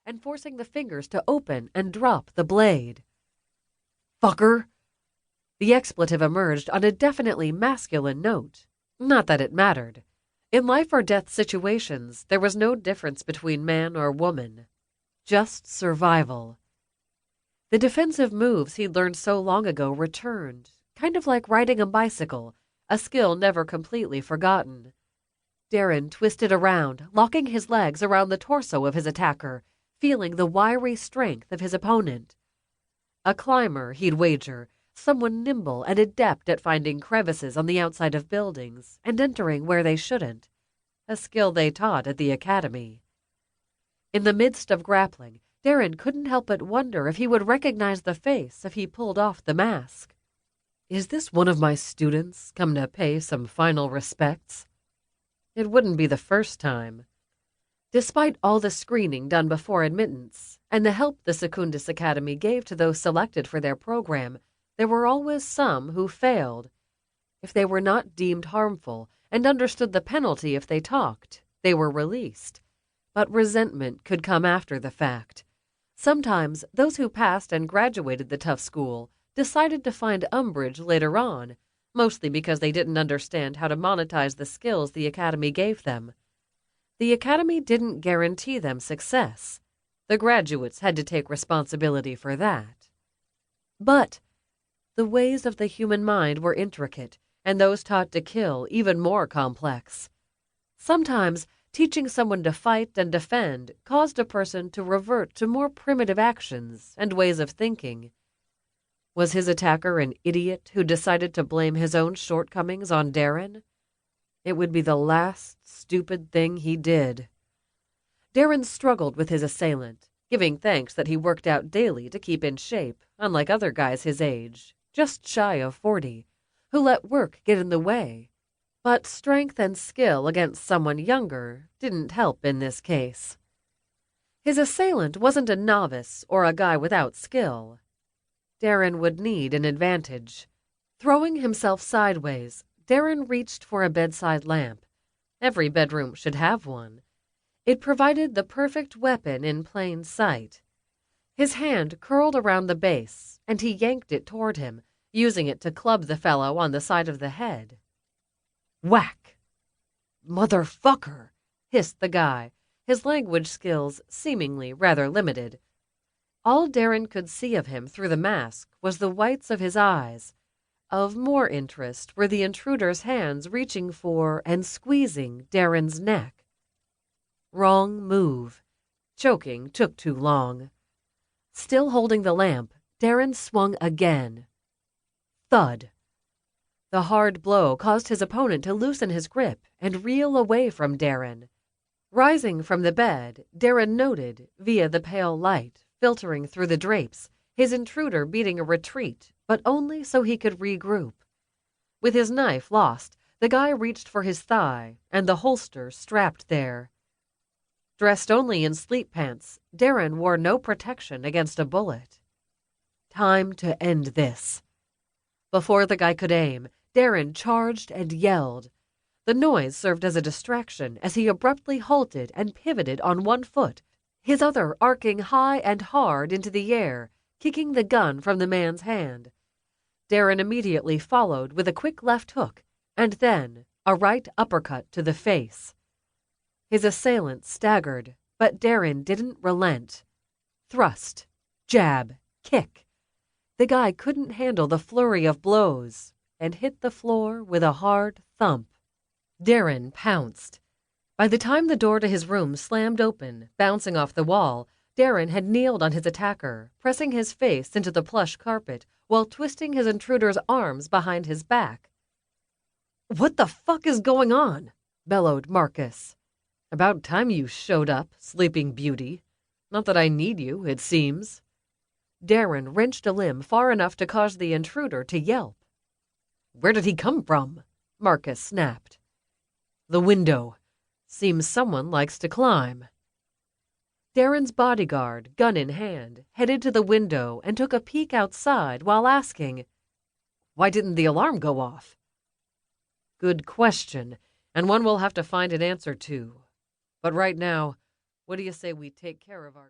and forcing the fingers to open and drop the blade. "Fucker!" The expletive emerged on a definitely masculine note. Not that it mattered. In life-or-death situations, there was no difference between man or woman. Just survival. The defensive moves he'd learned so long ago returned, kind of like riding a bicycle, a skill never completely forgotten. Darren twisted around, locking his legs around the torso of his attacker, feeling the wiry strength of his opponent. A climber, he'd wager, someone nimble and adept at finding crevices on the outside of buildings and entering where they shouldn't, a skill they taught at the academy. In the midst of grappling, Darren couldn't help but wonder if he would recognize the face if he pulled off the mask. Is this one of my students come to pay some final respects? It wouldn't be the first time. Despite all the screening done before admittance and the help the Secundus Academy gave to those selected for their program, there were always some who failed. If they were not deemed harmful and understood the penalty if they talked, they were released. But resentment could come after the fact. Sometimes those who passed and graduated the tough school decided to find umbrage later on, mostly because they didn't understand how to monetize the skills the Academy gave them. The Academy didn't guarantee them success. The graduates had to take responsibility for that. But the ways of the human mind were intricate, and those taught to kill even more complex. Sometimes teaching someone to fight and defend caused a person to revert to more primitive actions and ways of thinking. Was his attacker an idiot who decided to blame his own shortcomings on Darren? It would be the last stupid thing he did. Darren struggled with his assailant, giving thanks that he worked out daily to keep in shape, unlike other guys his age, just shy of 40, who let work get in the way. But strength and skill against someone younger didn't help in this case. His assailant wasn't a novice or a guy without skill. Darren would need an advantage. Throwing himself sideways, Darren reached for a bedside lamp. Every bedroom should have one. It provided the perfect weapon in plain sight. His hand curled around the base, and he yanked it toward him, using it to club the fellow on the side of the head. Whack! "Motherfucker!" hissed the guy, his language skills seemingly rather limited. All Darren could see of him through the mask was the whites of his eyes. Of more interest were the intruder's hands reaching for and squeezing Darren's neck. Wrong move. Choking took too long. Still holding the lamp, Darren swung again. Thud. The hard blow caused his opponent to loosen his grip and reel away from Darren. Rising from the bed, Darren noted, via the pale light filtering through the drapes, his intruder beating a retreat, but only so he could regroup. With his knife lost, the guy reached for his thigh and the holster strapped there. Dressed only in sleep pants, Darren wore no protection against a bullet. Time to end this. Before the guy could aim, Darren charged and yelled. The noise served as a distraction as he abruptly halted and pivoted on one foot, his other arcing high and hard into the air, kicking the gun from the man's hand. Darren immediately followed with a quick left hook, and then a right uppercut to the face. His assailant staggered, but Darren didn't relent. Thrust, jab, kick. The guy couldn't handle the flurry of blows and hit the floor with a hard thump. Darren pounced. By the time the door to his room slammed open, bouncing off the wall, Darren had kneeled on his attacker, pressing his face into the plush carpet while twisting his intruder's arms behind his back. "What the fuck is going on?" bellowed Marcus. "About time you showed up, sleeping beauty. Not that I need you, it seems." Darren wrenched a limb far enough to cause the intruder to yelp. "Where did he come from?" Marcus snapped. "The window. Seems someone likes to climb." Darren's bodyguard, gun in hand, headed to the window and took a peek outside while asking, "Why didn't the alarm go off?" "Good question, and one we'll have to find an answer to. But right now, what do you say we take care of our..."